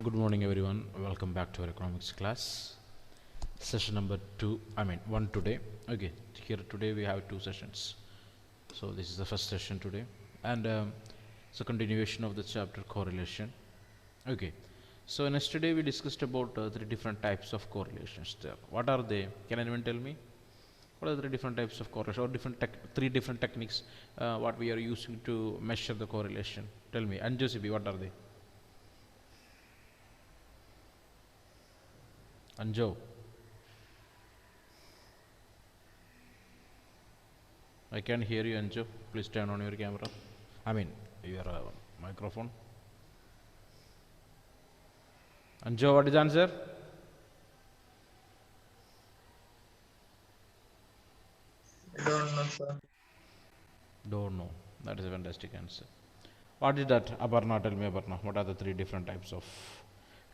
Good morning, everyone. Welcome back to our economics class. Session number 1 today. Okay, here today we have two sessions. So, this is the first session today, and it's a continuation of the chapter correlation. Okay, so yesterday we discussed about three different types of correlations there. What are they? Can anyone tell me? What are the different types of correlation or three different techniques what we are using to measure the correlation? Tell me, Anju Sibi, what are they? Anjo. I can hear you, Anju. Please turn on your camera. I mean, your microphone. Anju, what is the answer? I don't know, sir. Don't know. That is a fantastic answer. What is that? Aparna, tell me, Aparna. What are the three different types of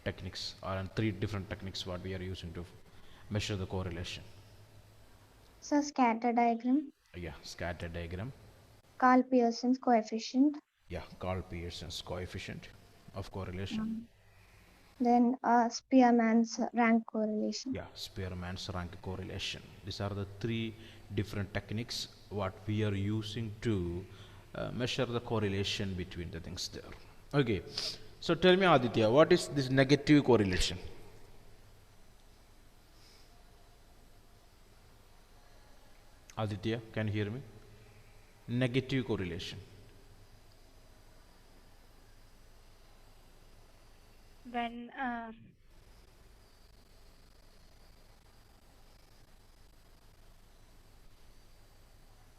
techniques, or three different techniques what we are using to measure the correlation? So scatter diagram, Yeah, scatter diagram. Carl Pearson's coefficient, Yeah, Carl Pearson's coefficient of correlation. then Spearman's rank correlation. Yeah, Spearman's rank correlation. These are the three different techniques what we are using to measure the correlation between the things there. Okay, so tell me, Aditya, what is this negative correlation? Aditya, can you hear me? Negative correlation. When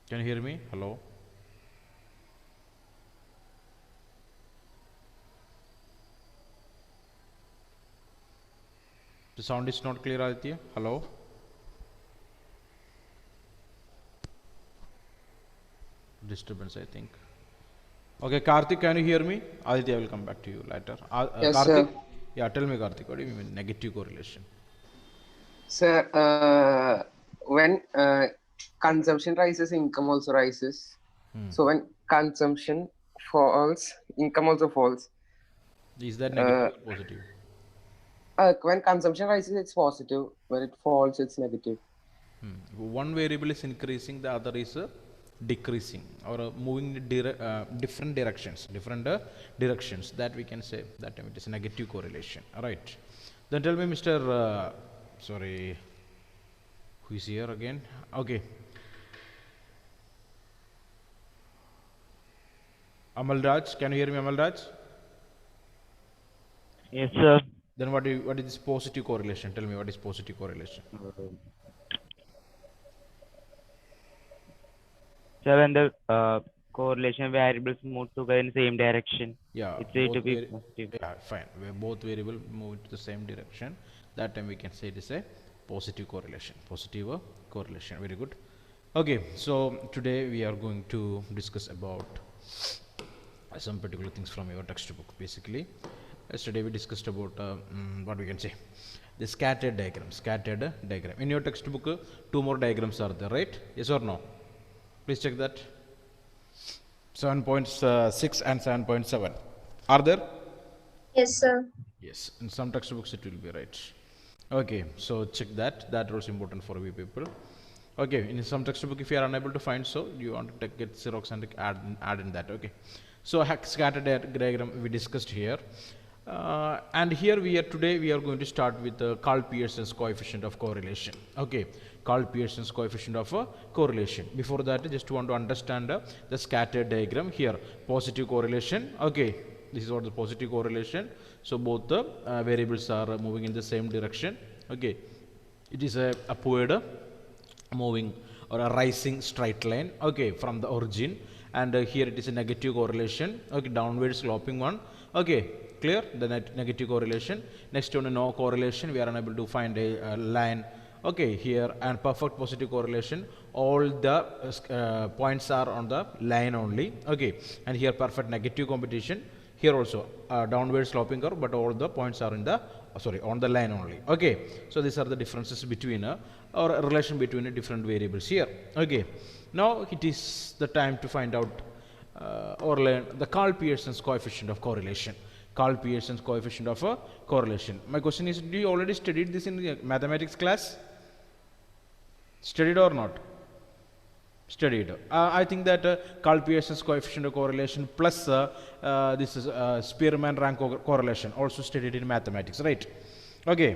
Can you hear me? Hello? The sound is not clear, Aditya. Hello? Disturbance, I think. Okay, Karthik, can you hear me? Aditya, I will come back to you later. Yes, Karthik? sir. Yeah, tell me, Karthik, what do you mean negative correlation? Sir, when consumption rises, income also rises. So when consumption falls, income also falls. Is that negative or positive? When consumption rises, it's positive. When it falls, it's negative. One variable is increasing, the other is decreasing, or moving in different directions. Directions, that we can say that it is a negative correlation. All right. Then tell me, Mr. Sorry, who is here again? Okay. Amal Raj, can you hear me, Amal Raj? Yes, sir. Then what is this positive correlation? Tell me, what is positive correlation? So when the correlation variables move together in the same direction, Yeah, it's said to be positive. yeah, fine. Where both variable move to the same direction, that time we can say it is a positive correlation. Positive correlation. Very good. Okay, so today we are going to discuss about some particular things from your textbook. Basically, yesterday we discussed about what we can say, the scattered diagram. Scattered diagram. In your textbook, two more diagrams are there, right? Yes or no? Please check that. 7.6 and 7.7. Are there? Yes, sir. Yes. In some textbooks it will be right. Okay, so check that. That was important for you people. Okay, in some textbook, if you are unable to find, so you want to get Xerox and add in that. Okay, so scatter diagram we discussed here, and here today we are going to start with Carl Pearson's coefficient of correlation. Okay, Carl Pearson's coefficient of correlation. Before that, I just want to understand the scatter diagram here. Positive correlation. Okay, this is what the positive correlation. So both the variables are moving in the same direction. Okay, it is a upward moving or a rising straight line, okay, from the origin, and here it is a negative correlation, okay, downward sloping one. Okay, clear the negative correlation. Next one, no correlation, we are unable to find a line. Okay, here, and perfect positive correlation, all the points are on the line only. Okay, and here perfect negative competition. Here also downward sloping curve, but all the points are in the on the line only. Okay, so these are the differences between or a relation between different variables here. Okay, now it is the time to find out or learn the Carl Pearson's coefficient of correlation. Carl Pearson's coefficient of a correlation. My question is, do you already studied this in the mathematics class? Studied or not? Studied. I think that Carl Pearson's coefficient of correlation plus this is Spearman rank correlation also studied in mathematics, right? Okay.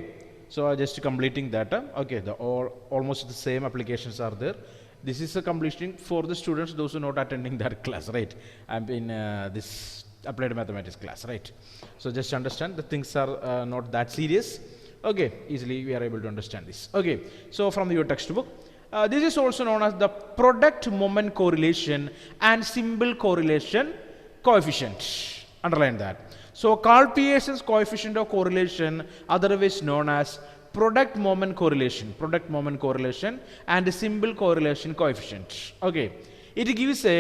So just completing that. Okay, the almost the same applications are there. This is a completion for the students, those who are not attending that class, right? I'm in this applied mathematics class, right? So just understand the things are not that serious. Okay, easily we are able to understand this. Okay, so from your textbook, this is also known as the product moment correlation and symbol correlation coefficient. Underline that. So Carl Pearson's coefficient of correlation, otherwise known as product moment correlation and symbol correlation coefficient. Okay, it gives a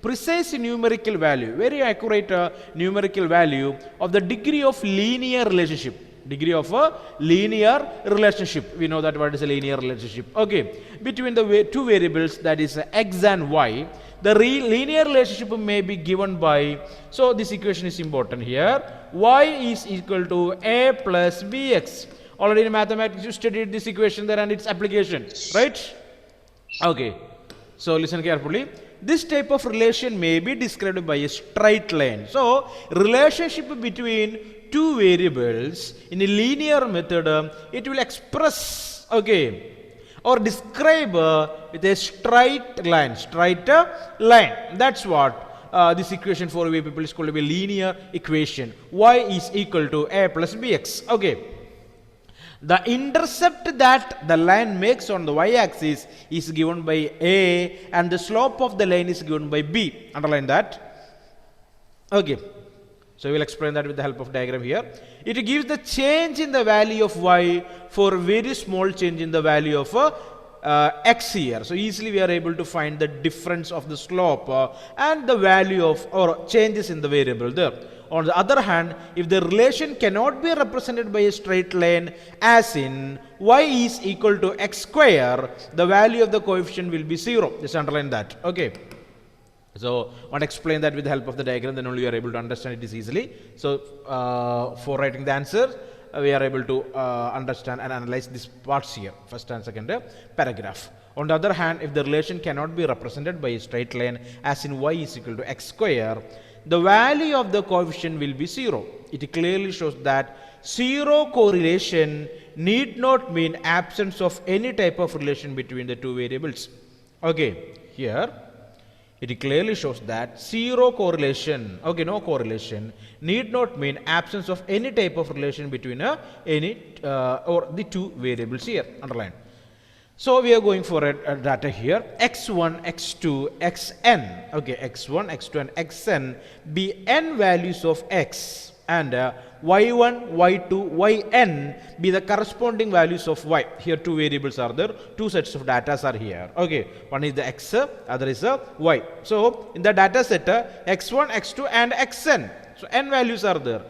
precise numerical value, very accurate numerical value of the degree of linear relationship. Degree of a linear relationship. We know that what is a linear relationship. Okay, between the two variables, that is x and y. The linear relationship may be given by, so this equation is important here, y is equal to a plus bx. Already in mathematics you studied this equation there and its application, right? Okay, so listen carefully. This type of relation may be described by a straight line. So relationship between two variables in a linear method, it will express, okay, or describe with a straight line. That's what this equation for we people is called a linear equation. Y is equal to a plus bx. Okay, the intercept that the line makes on the y-axis is given by a, and the slope of the line is given by b. Underline that. Okay, so we will explain that with the help of diagram here. It gives the change in the value of y for very small change in the value of x here. So easily we are able to find the difference of the slope and the value of or changes in the variable there. On the other hand, if the relation cannot be represented by a straight line, as in y is equal to x square, the value of the coefficient will be 0. Just underline that. Okay. So I want to explain that with the help of the diagram, then only you are able to understand it easily. So for writing the answer, we are able to understand and analyze these parts here, first and second paragraph. On the other hand, if the relation cannot be represented by a straight line, as in y is equal to x square, the value of the coefficient will be 0. It clearly shows that 0 correlation need not mean absence of any type of relation between the two variables. Okay, here it clearly shows that 0 correlation, okay, no correlation, need not mean absence of any type of relation between any or the two variables here. Underline. So we are going for a data here, x1, x2, xn. Okay, x1, x2 and xn be n values of x, and y1, y2, yn be the corresponding values of y. Here two variables are there, two sets of data are here. Okay, one is the x, other is the y. So in the data set, x1, x2 and xn. So n values are there.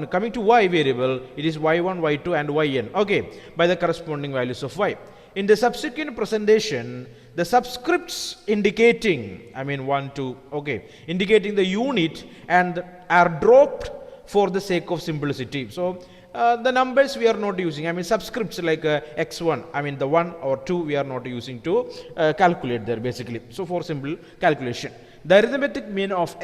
Coming to y variable, it is y1, y2 and yn. Okay, by the corresponding values of y. In the subsequent presentation, the subscripts indicating, 1, 2, okay, indicating the unit and are dropped for the sake of simplicity. So the numbers we are not using, subscripts like x1, the 1 or 2 we are not using to calculate there basically. So for simple calculation, the arithmetic mean of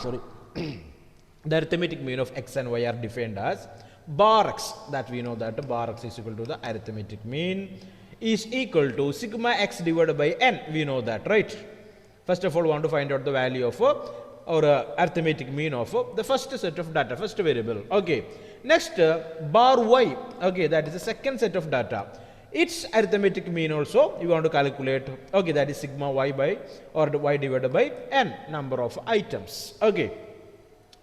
sorry, the arithmetic mean of x and y are defined as bar x, that we know that bar x is equal to the arithmetic mean is equal to sigma x divided by n. We know that, right? First of all, we want to find out the value of or arithmetic mean of the first set of data, first variable. Okay, next bar y, okay, that is the second set of data. Its arithmetic mean also you want to calculate. Okay, that is sigma y by or y divided by n, number of items. Okay,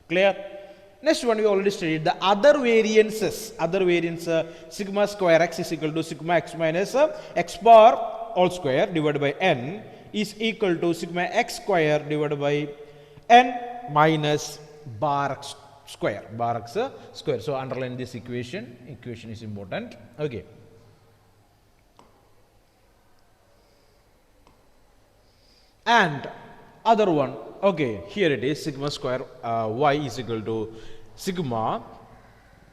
clear? Next one, we already studied the other variances. Other variance, sigma square x is equal to sigma x minus x bar all square divided by n is equal to sigma x square divided by n minus bar x square. Bar x square. So underline this equation. Equation is important. Okay. And other one, Okay, here it is, sigma square y is equal to sigma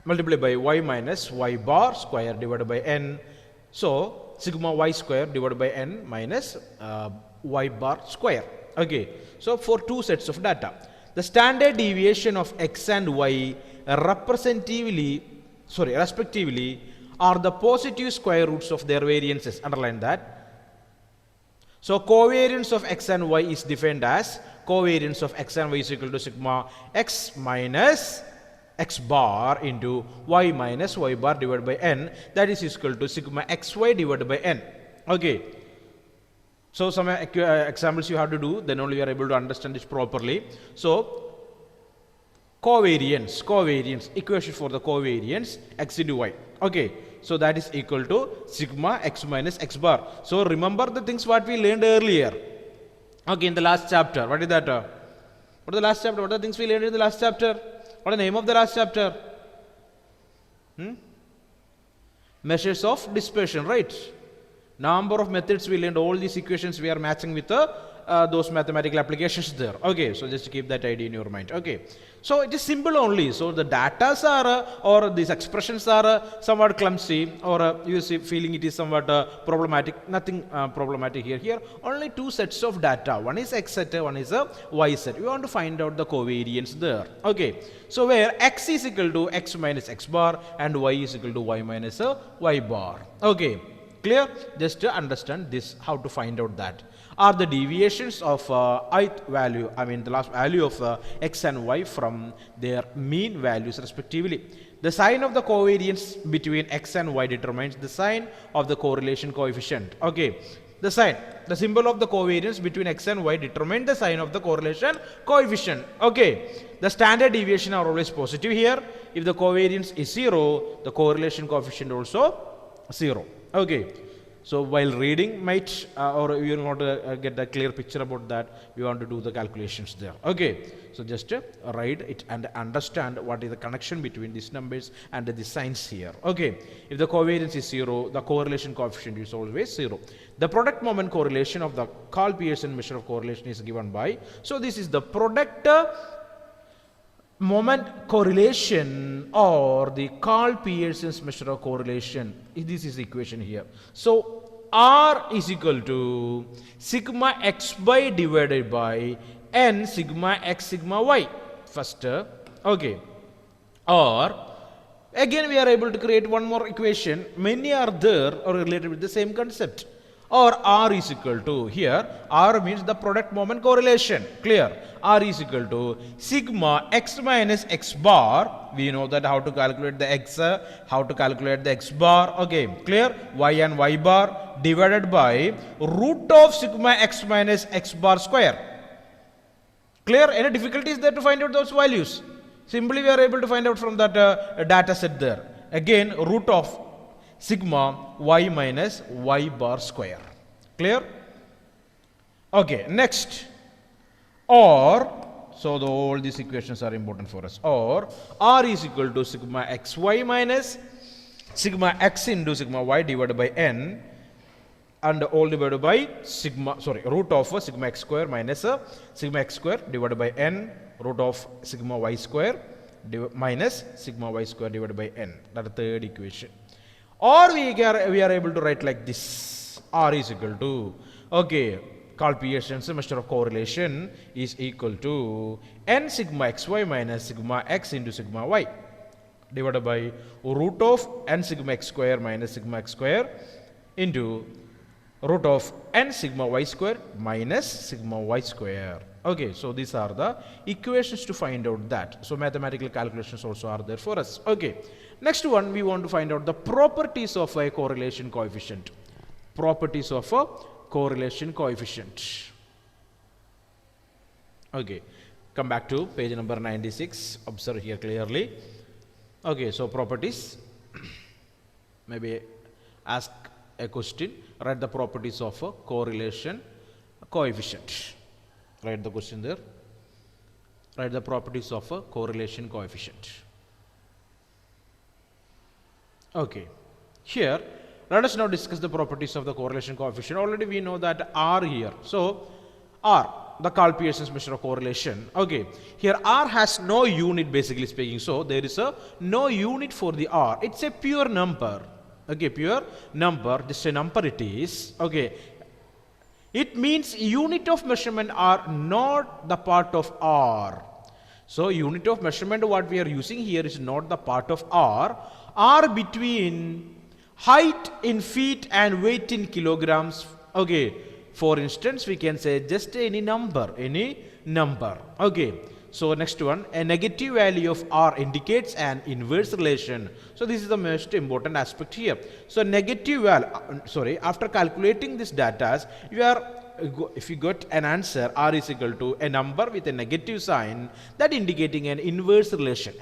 multiplied by y minus y bar square divided by n. So, sigma y square divided by n minus y bar square. Okay, so for two sets of data, the standard deviation of x and y respectively are the positive square roots of their variances. Underline that. So covariance of x and y is defined as covariance of x and y is equal to sigma x minus x bar into y minus y bar divided by n, that is equal to sigma xy divided by n. Okay. So some examples you have to do, then only you are able to understand this properly. So covariance, equation for the covariance x into y. Okay, so that is equal to sigma x minus x bar. So remember the things what we learned earlier. Okay, in the last chapter. What is that? What is the last chapter? What are the things we learned in the last chapter? What is the name of the last chapter? Measures of dispersion, right? Number of methods we learned, all these equations we are matching with those mathematical applications there. Okay, so just keep that idea in your mind. Okay, so it is simple only. So the data are or these expressions are somewhat clumsy, or you see feeling it is somewhat problematic. Nothing problematic here. Here only two sets of data. One is x set, one is a y set. We want to find out the covariance there. Okay, so where x is equal to x minus x bar and y is equal to y minus y bar. Okay. Clear? Just to understand this, how to find out that. Are the deviations of ith value, the last value of x and y from their mean values respectively. The sign of the covariance between x and y determines the sign of the correlation coefficient. Okay. The sign, the symbol of the covariance between x and y determine the sign of the correlation coefficient. Okay. The standard deviation are always positive here. If the covariance is 0, the correlation coefficient also 0. Okay, so while reading might or you will not get a clear picture about that, we want to do the calculations there. Okay, so just write it and understand what is the connection between these numbers and the signs here. Okay, if the covariance is 0, the correlation coefficient is always 0. The product moment correlation of the Karl-Pearson measure of correlation is given by, so this is the product moment correlation or the Karl-Pearson's measure of correlation. This is the equation here. So R is equal to sigma x by divided by n sigma x sigma y. First, okay. Or again we are able to create one more equation. Many are there or related with the same concept. Or R is equal to, here R means the product moment correlation. Clear? R is equal to sigma x minus x bar. We know that how to calculate the x, how to calculate the x bar. Okay, clear? Y and y bar divided by root of sigma x minus x bar square. Clear? Any difficulties there to find out those values? Simply we are able to find out from that data set there. Again, root of sigma y minus y bar square. Clear? Okay, next. Or, so all these equations are important for us. Or R is equal to sigma xy minus sigma x into sigma y divided by n, and all divided by root of sigma x square minus sigma x square divided by n, root of sigma y square minus sigma y square divided by n. That is the third equation. Or we are able to write like this. R is equal to, okay, Karl-Pearson's measure of correlation is equal to n sigma xy minus sigma x into sigma y divided by root of n sigma x square minus sigma x square into root of n sigma y square minus sigma y square. Okay, so these are the equations to find out that. So mathematical calculations also are there for us. Okay, next one we want to find out the properties of a correlation coefficient. Properties of a correlation coefficient. Okay, come back to page number 96. Observe here clearly. Okay, so properties. Maybe ask a question. Write the properties of a correlation coefficient. Write the question there. Write the properties of a correlation coefficient. Okay. Here, let us now discuss the properties of the correlation coefficient. Already we know that R here. So, R. the Karl-Pearson's measure of correlation. Okay, here R has no unit basically speaking, so there is a no unit for the R. It's a pure number. Okay, pure number, just a number it is. Okay, it means unit of measurement are not the part of R. So unit of measurement what we are using here is not the part of R. R between height in feet and weight in kilograms. Okay, for instance we can say just any number. Okay, so next one, a negative value of R indicates an inverse relation. So this is the most important aspect here. So negative value, after calculating this data, if you got an answer, R is equal to a number with a negative sign, that indicating an inverse relation,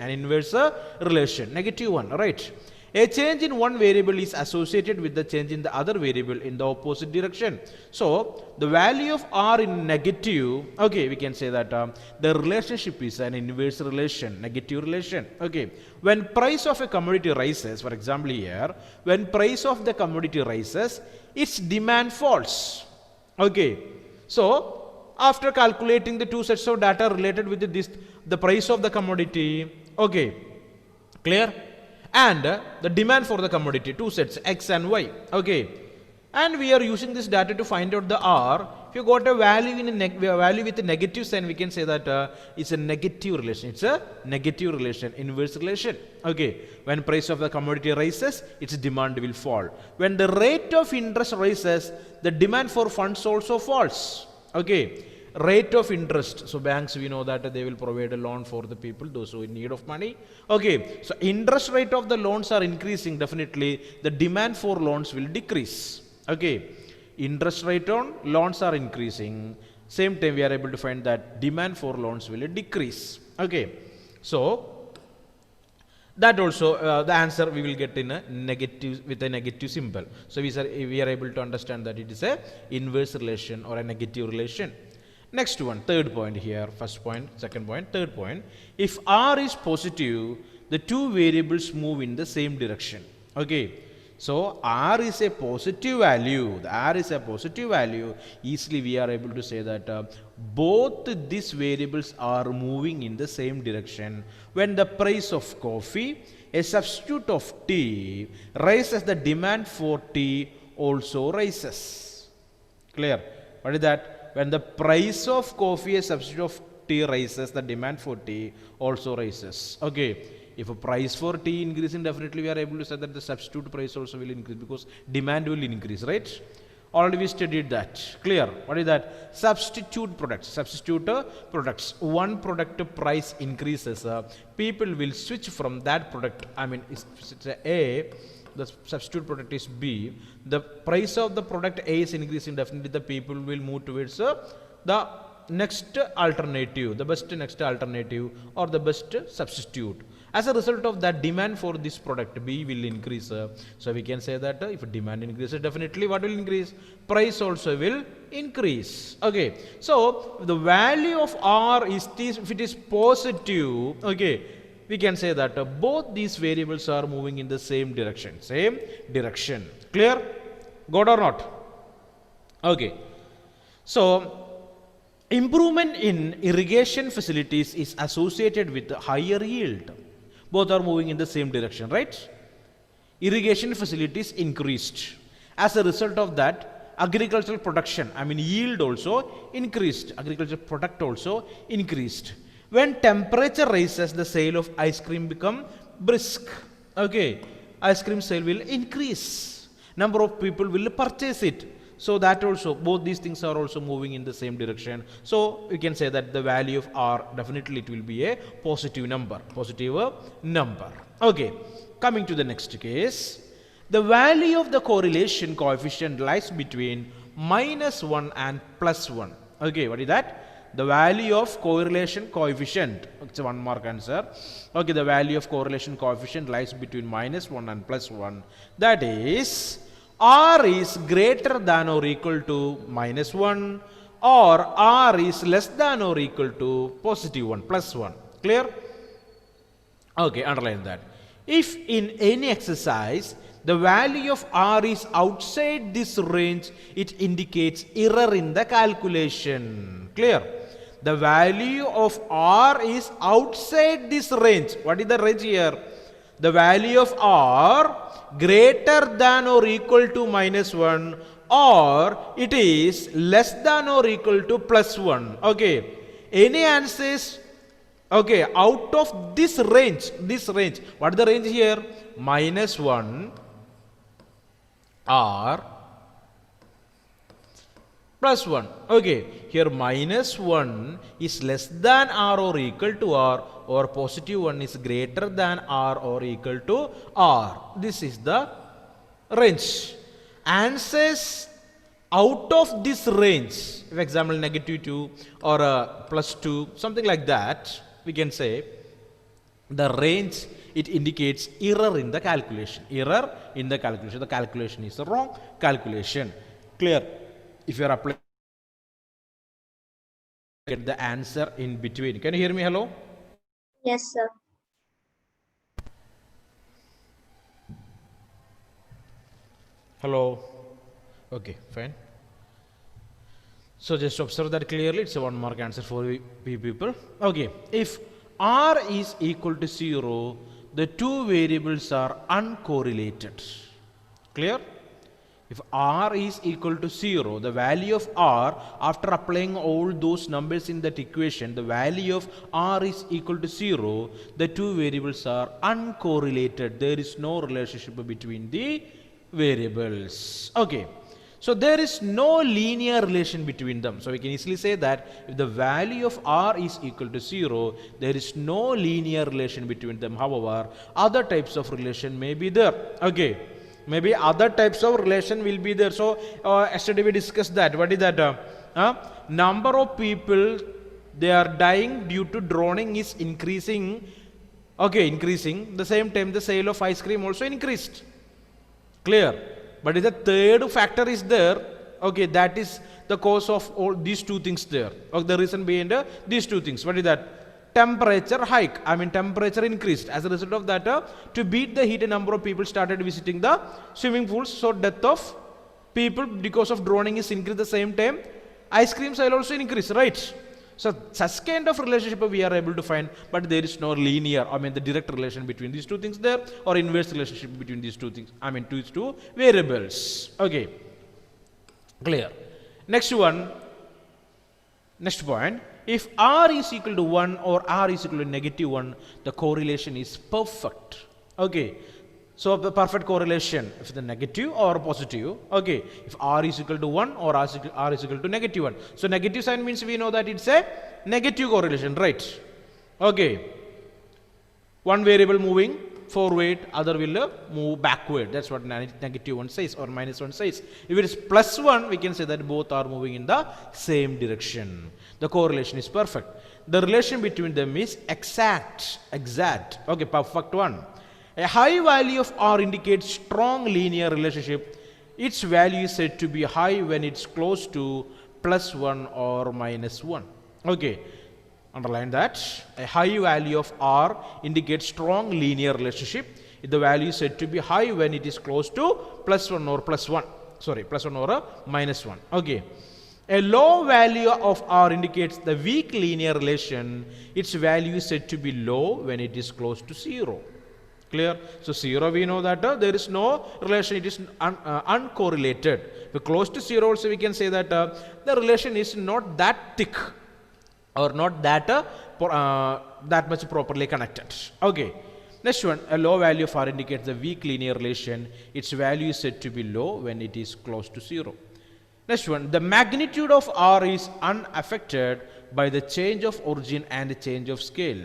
negative one, right? A change in one variable is associated with the change in the other variable in the opposite direction. So the value of R in negative, okay, we can say that the relationship is an inverse relation, negative relation. Okay, when price of a commodity rises, for example here, when price of the commodity rises, its demand falls. Okay, so after calculating the two sets of data related with the price of the commodity, okay, clear? And the demand for the commodity, two sets, X and Y, okay, and we are using this data to find out the R. If you got a value in a value with a negative sign, we can say that it's a negative relation. It's a negative relation, inverse relation. Okay, when price of the commodity rises, its demand will fall. When the rate of interest rises, the demand for funds also falls. Okay, rate of interest. So banks, we know that they will provide a loan for the people, those who are in need of money. Okay, so interest rate of the loans are increasing, definitely the demand for loans will decrease. Okay, interest rate on loans are increasing, same time we are able to find that demand for loans will decrease. Okay, so that also the answer we will get in a negative, with a negative symbol. So we are able to understand that it is a inverse relation or a negative relation. Next one, third point here, first point, second point, third point. If R is positive, the two variables move in the same direction. Okay, so R is a positive value. The R is a positive value. Easily we are able to say that both these variables are moving in the same direction. When the price of coffee, a substitute of tea, rises, the demand for tea also rises. Clear? What is that? When the price of coffee, a substitute of tea, rises, the demand for tea also rises. Okay, if a price for tea increases, definitely we are able to say that the substitute price also will increase because demand will increase, right? Already we studied that. Clear? What is that? Substitute products. Substitute products. One product price increases, people will switch from that product. I mean, it's A, the substitute product is B, the price of the product A is increasing, definitely the people will move towards the next alternative, the best next alternative or the best substitute. As a result of that, demand for this product B will increase. So we can say that if demand increases, definitely what will increase? Price also will increase. Okay, so the value of R is this, if it is positive, okay, we can say that both these variables are moving in the same direction. Same direction. Clear? Got or not? Okay. So, improvement in irrigation facilities is associated with higher yield. Both are moving in the same direction, right? Irrigation facilities increased. As a result of that, agricultural production, I mean yield also increased. Agricultural product also increased. When temperature rises, the sale of ice cream become brisk. Okay, ice cream sale will increase. Number of people will purchase it. So that also, both these things are also moving in the same direction. So we can say that the value of R, definitely it will be a positive number. Positive number. Okay, coming to the next case. The value of the correlation coefficient lies between -1 and +1. Okay, what is that? The value of correlation coefficient, it's a 1 mark answer. Okay, the value of correlation coefficient lies between -1 and +1. That is, R is greater than or equal to -1 or R is less than or equal to +1, +1. Clear? Okay, underline that. If in any exercise the value of R is outside this range, it indicates error in the calculation. Clear? the value of r is outside this range. What is the range here? The value of r greater than or equal to -1, or it is less than or equal to +1. Okay, any answers, okay, out of this range, what is the range here? -1 or +1. Okay, here -1 is less than r or equal to r, or +1 is greater than r or equal to r. This is the range. Answers out of this range, for example -2 or +2, something like that, we can say the range, it indicates error in the calculation. Error in the calculation. The calculation is the wrong calculation. Clear? If you are applying, get the answer in between. Can you hear me? Hello? Yes, sir. Hello? Okay, fine. So just observe that clearly. It's a 1 mark answer for we people. Okay, if r is equal to 0, the two variables are uncorrelated. Clear? If r is equal to 0, the value of r, after applying all those numbers in that equation, the value of r is equal to 0, the two variables are uncorrelated. There is no relationship between the variables. Okay, so there is no linear relation between them. So we can easily say that if the value of r is equal to 0, there is no linear relation between them. However, other types of relation may be there. Okay, maybe other types of relation will be there. So yesterday we discussed that. What is that? Number of people, they are dying due to drowning is increasing. Okay, increasing. The same time the sale of ice cream also increased. Clear? But if the third factor is there, okay, that is the cause of all these two things there. Or the reason behind these two things. What is that? Temperature hike. I mean temperature increased. As a result of that, to beat the heat, a number of people started visiting the swimming pools. So death of people because of drowning is increased. The same time, ice cream sale also increased, right? So such kind of relationship we are able to find, but there is no linear, I mean the direct relation between these two things there, or inverse relationship between these two things, I mean these two variables. Okay, clear. Next one, next point, if r is equal to 1 or r is equal to -1, the correlation is perfect. Okay, so the perfect correlation, if the negative or positive, okay, if r is equal to 1 or r is equal to -1. So negative sign means we know that it's a negative correlation, right? Okay, one variable moving forward, other will move backward. That's what -1 says or -1 says. If it is +1, we can say that both are moving in the same direction. The correlation is perfect. The relation between them is exact. Okay, perfect one. A high value of r indicates strong linear relationship. Its value is said to be high when it's close to +1 or -1. Okay, underline that. A high value of r indicates strong linear relationship. The value is said to be high when it is close to +1 or +1. Sorry, +1 or -1. Okay. A low value of r indicates the weak linear relation. Its value is said to be low when it is close to 0. Clear? So 0 we know that there is no relation, it is uncorrelated. But close to 0 also we can say that the relation is not that thick or not that that much properly connected. Okay. Next one, a low value of r indicates the weak linear relation. Its value is said to be low when it is close to 0. Next one, the magnitude of r is unaffected by the change of origin and the change of scale.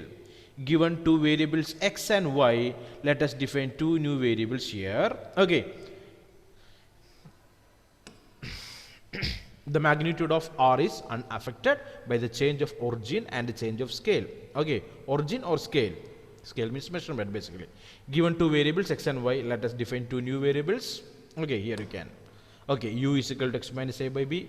Given two variables x and y, let us define two new variables here. Okay. The magnitude of r is unaffected by the change of origin and the change of scale. Okay, origin or scale. Scale means measurement basically. Given two variables x and y, let us define two new variables. Okay, here you can. Okay, u is equal to x minus a by b.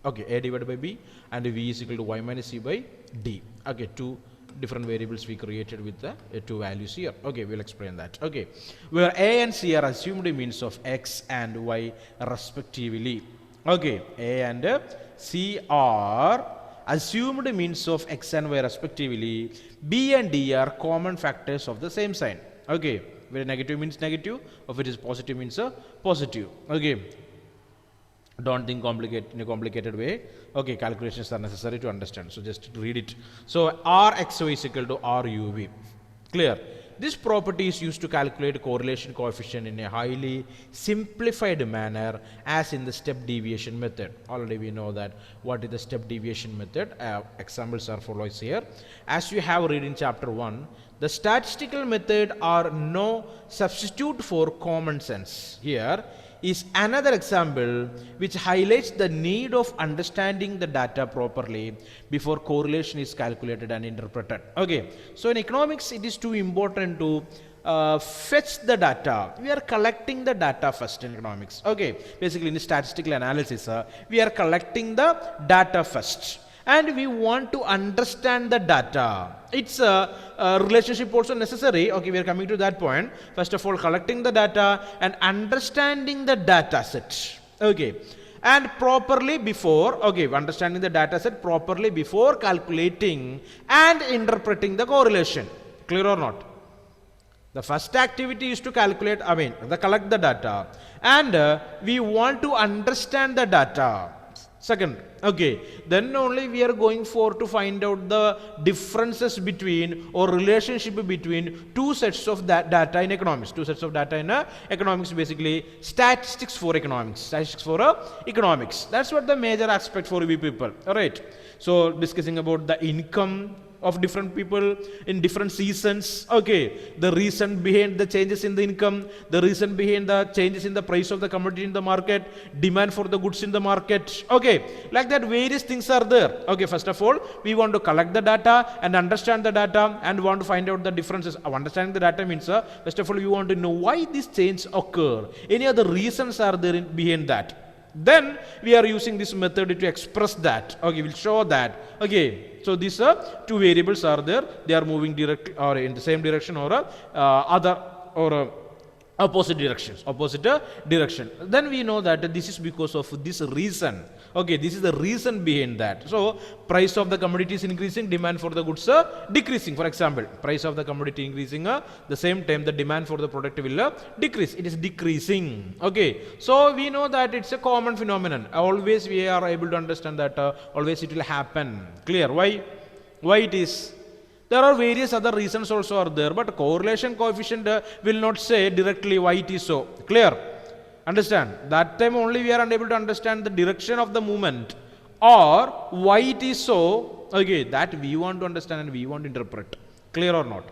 Okay, a divided by b, and v is equal to y minus c by d. Okay, two different variables we created with the two values here. Okay, we'll explain that. Okay, where a and c are assumed means of x and y respectively. Okay, a and c are assumed means of x and y respectively, b and d are common factors of the same sign. Okay, where negative means negative, of it is positive means a positive. Okay, don't think in a complicated way. Okay, calculations are necessary to understand, so just read it. So Rxy is equal to Ruv. Clear? This property is used to calculate correlation coefficient in a highly simplified manner as in the step deviation method. Already we know that what is the step deviation method. Examples are followed here. As you have read in chapter 1, the statistical method are no substitute for common sense. Here is another example which highlights the need of understanding the data properly before correlation is calculated and interpreted. Okay, so in economics it is too important to fetch the data. We are collecting the data first in economics. Okay, basically in statistical analysis we are collecting the data first and we want to understand the data. It's a relationship also necessary. Okay, we are coming to that point. First of all, collecting the data and understanding the data set. Okay, and properly before, okay, understanding the data set properly before calculating and interpreting the correlation. Clear or not? The first activity is to calculate, collect the data, and we want to understand the data. Second, okay, then only we are going for to find out the differences between or relationship between two sets of that data in economics. Two sets of data in economics, basically statistics for economics. Statistics for economics. That's what the major aspect for we people. All right. So discussing about the income of different people in different seasons. Okay, the reason behind the changes in the income, the reason behind the changes in the price of the commodity in the market, demand for the goods in the market. Okay, like that various things are there. Okay, first of all, we want to collect the data and understand the data and want to find out the differences. Understanding the data means first of all, we want to know why this change occur. Any other reasons are there behind that. Then we are using this method to express that. Okay, we'll show that. Okay, so these two variables are there. They are moving directly or in the same direction or other or opposite directions. Opposite direction. Then we know that this is because of this reason. Okay, this is the reason behind that. So price of the commodity is increasing, demand for the goods decreasing. For example, price of the commodity increasing, the same time the demand for the product will decrease. It is decreasing. Okay, so we know that it's a common phenomenon. Always we are able to understand that always it will happen. Clear? Why it is? There are various other reasons also are there, but correlation coefficient will not say directly why it is so. Clear? Understand? That time only we are unable to understand the direction of the movement or why it is so. Okay, that we want to understand and we want to interpret. Clear or not?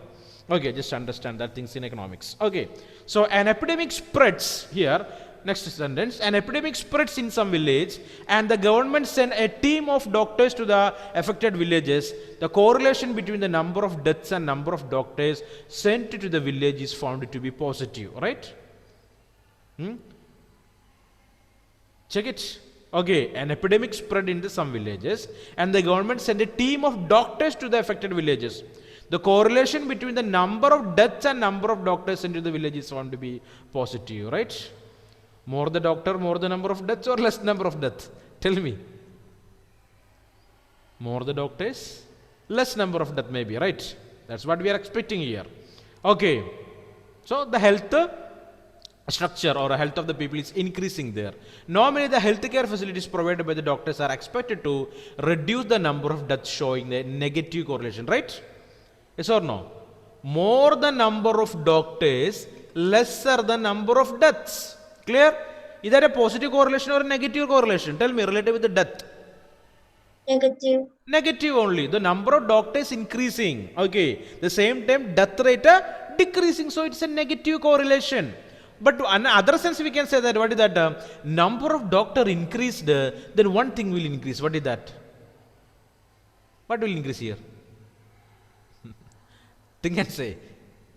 Okay, just understand that things in economics. Okay, so an epidemic spreads here. Next sentence, an epidemic spreads in some village and the government sent a team of doctors to the affected villages. The correlation between the number of deaths and number of doctors sent to the village is found to be positive, right? Check it. Okay, an epidemic spread into some villages and the government sent a team of doctors to the affected villages. The correlation between the number of deaths and number of doctors sent to the village is found to be positive, right? More the doctor, more the number of deaths or less number of deaths? Tell me. More the doctors, less number of deaths maybe, right? That's what we are expecting here. Okay. So the health structure or health of the people is increasing there. Normally the healthcare facilities provided by the doctors are expected to reduce the number of deaths, showing the negative correlation, right? Yes or no? More the number of doctors, lesser the number of deaths. Clear? Is that a positive correlation or a negative correlation? Tell me, related with the death. Negative. Negative only. The number of doctors increasing. Okay. The same time death rate decreasing. So it's a negative correlation. But in other sense we can say that what is that? Number of doctor increased, then one thing will increase. What is that? What will increase here? Think and say.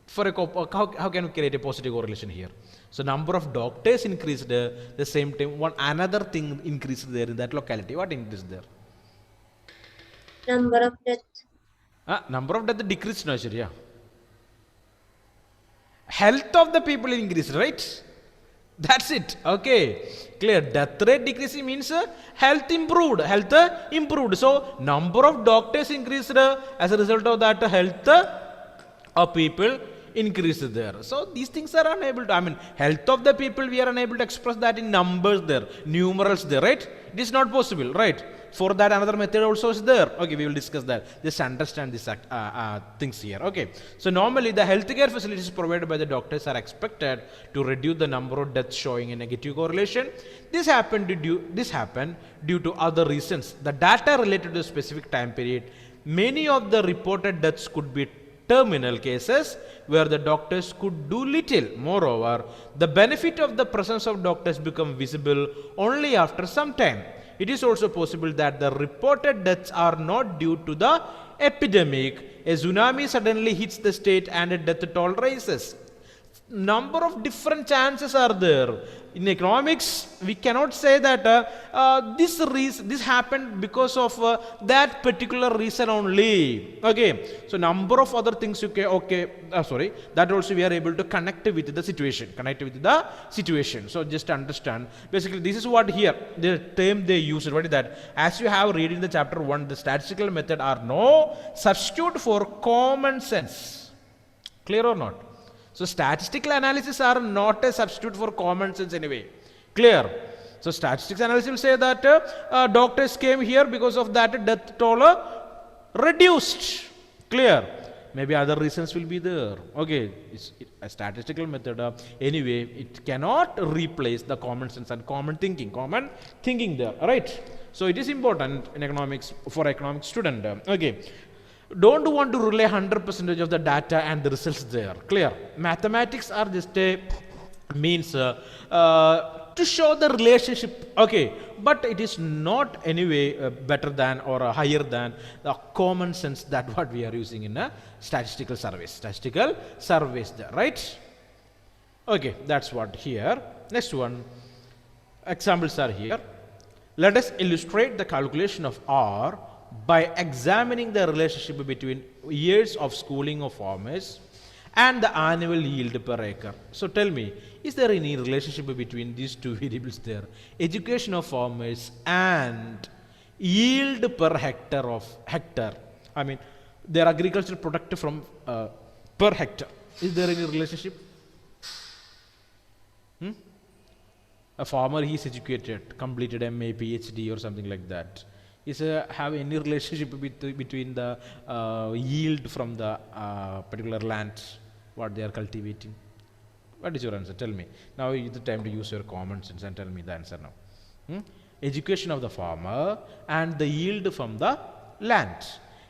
For a how can we create a positive correlation here? So number of doctors increased, the same time one another thing increased there in that locality. What increased there? Number of death. Number of death decreased, no, yeah. Health of the people increased, right? That's it. Okay, clear. Death rate decreasing means health improved. Health improved. So number of doctors increased as a result of that. Health of people increased there. So these things are unable to. I mean, health of the people we are unable to express that in numbers there, numerals there, right? It is not possible, right? For that another method also is there. Okay, we will discuss that. Just understand these things here. Okay, so normally the healthcare facilities provided by the doctors are expected to reduce the number of deaths showing a negative correlation. This happened due to other reasons. The data related to a specific time period. Many of the reported deaths could be terminal cases where the doctors could do little. Moreover, the benefit of the presence of doctors become visible only after some time. It is also possible that the reported deaths are not due to the epidemic. A tsunami suddenly hits the state and a death toll rises. Number of different chances are there. In economics, we cannot say that this happened because of that particular reason only. Okay, so number of other things you can, that also we are able to connect with the situation. So just understand, basically this is what here, the term they use, what is that? As you have read in the chapter 1, the statistical method are no substitute for common sense. Clear or not? So statistical analysis are not a substitute for common sense anyway. Clear? So statistics analysis will say that doctors came here because of that death toll reduced. Clear? Maybe other reasons will be there. Okay, it's a statistical method. Anyway, it cannot replace the common sense and common thinking there. Right? So it is important in economics for economic student. Okay. Don't want to rely 100% of the data and the results there. Clear? Mathematics are just a means to show the relationship. Okay, but it is not anyway better than or higher than the common sense that what we are using in a statistical surveys there, right? Okay, that's what here. Next one, examples are here. Let us illustrate the calculation of R by examining the relationship between years of schooling of farmers and the annual yield per acre. So tell me, is there any relationship between these two variables there? Education of farmers and yield per hectare. I mean, their agricultural product from per hectare. Is there any relationship? A farmer, he is educated, completed MA, PhD or something like that. Is have any relationship between the yield from the particular land what they are cultivating? What is your answer? Tell me. Now is the time to use your common sense and tell me the answer now. Education of the farmer and the yield from the land.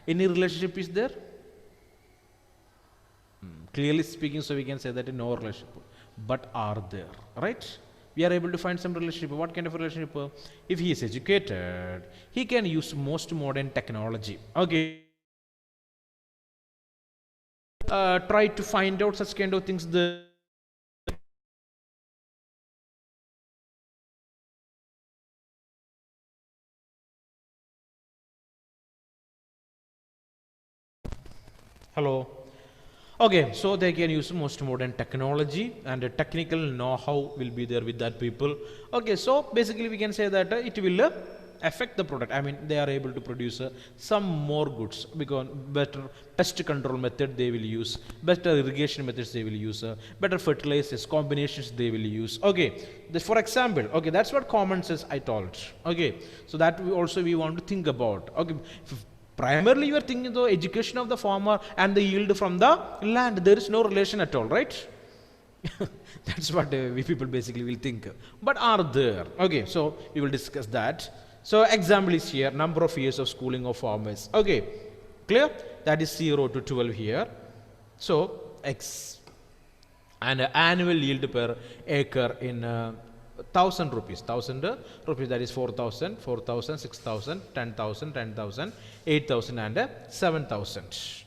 Any relationship is there? Clearly speaking, so we can say that no relationship. But are there? Right? We are able to find some relationship. What kind of relationship? If he is educated, he can use most modern technology. Okay. Try to find out such kind of things. Hello. Okay, so they can use most modern technology and a technical know-how will be there with that people. Okay, so basically we can say that it will affect the product. I mean, they are able to produce some more goods because better pest control method they will use, better irrigation methods they will use, better fertilizers, combinations they will use. Okay, this for example, okay, that's what common sense I told. Okay, so that we want to think about. Okay. Primarily, you are thinking the education of the farmer and the yield from the land. There is no relation at all, right? That's what we people basically will think. But are there? Okay, so we will discuss that. So example is here, number of years of schooling of farmers. Okay, clear? That is 0 to 12 here. So X and annual yield per acre in 1,000 rupees, that is 4,000, 4,000, 6,000, 10,000, 10,000, 8,000 and 7,000.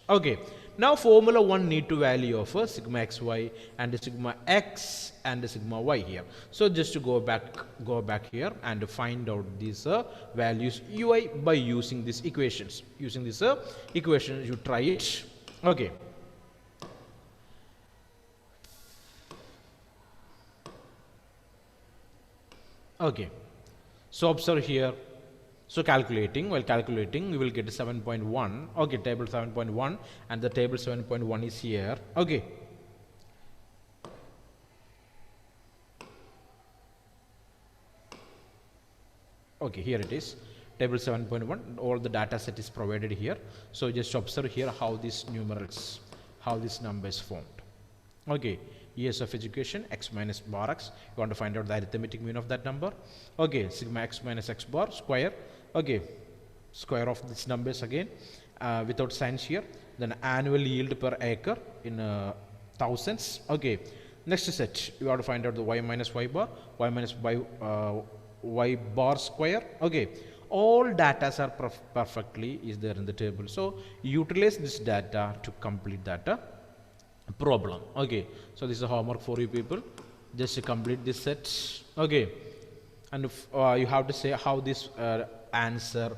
Okay, now formula 1 need to value of sigma xy and sigma x and sigma y here. So just to go back here and find out these values ui by using these equations. Using this equation, you try it. Okay. Okay, so observe here. So calculating, while calculating, we will get 7.1. Okay, table 7.1, and the table 7.1 is here. Okay. Okay, here it is. Table 7.1, all the data set is provided here. So just observe here how these numerals, how this number is formed. Okay, years of education, x minus bar x. You want to find out the arithmetic mean of that number. Okay, sigma x minus x bar square. Okay, square of this numbers again without signs here. Then annual yield per acre in thousands. Okay, next set, you have to find out the y minus y bar, y minus y bar square. Okay, all data are perfectly is there in the table. So utilize this data to complete that problem. Okay, so this is a homework for you people. Just to complete this set. Okay, and if, you have to say how this answer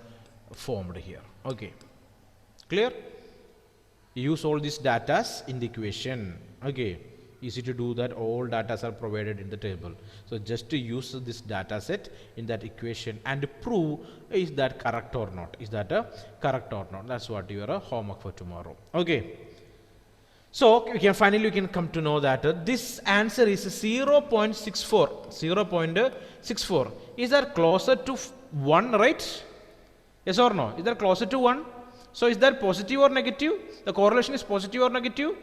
formed here. Okay, clear? Use all these data in the equation. Okay, easy to do that. All data are provided in the table. So just to use this data set in that equation and prove is that correct or not. Is that correct or not? That's what your homework for tomorrow. Okay. So finally you can come to know that this answer is 0.64. 0.64. Is that closer to 1, right? Yes or no? Is that closer to 1? So is that positive or negative? The correlation is positive or negative?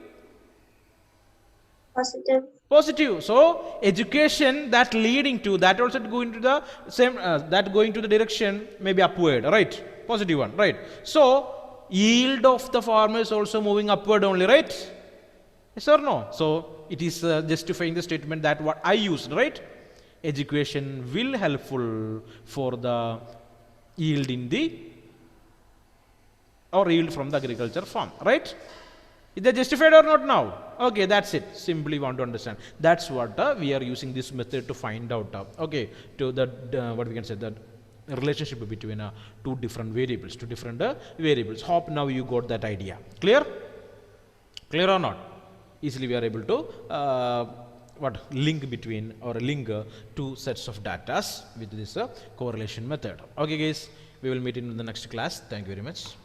Positive. Positive. So education that leading to that also going to the same that going to the direction maybe upward, right? Positive one, right? So yield of the farmer is also moving upward only, right? Yes or no? So it is justifying the statement that what I used, right? Education will helpful for the yield in the or yield from the agriculture farm, right? Is that justified or not now? Okay, that's it. Simply want to understand. That's what we are using this method to find out. Okay, to the what we can say the relationship between two different variables. Hope now you got that idea. Clear? Clear or not? Easily we are able to link between or link two sets of data with this correlation method. Okay, guys, we will meet in the next class. Thank you very much.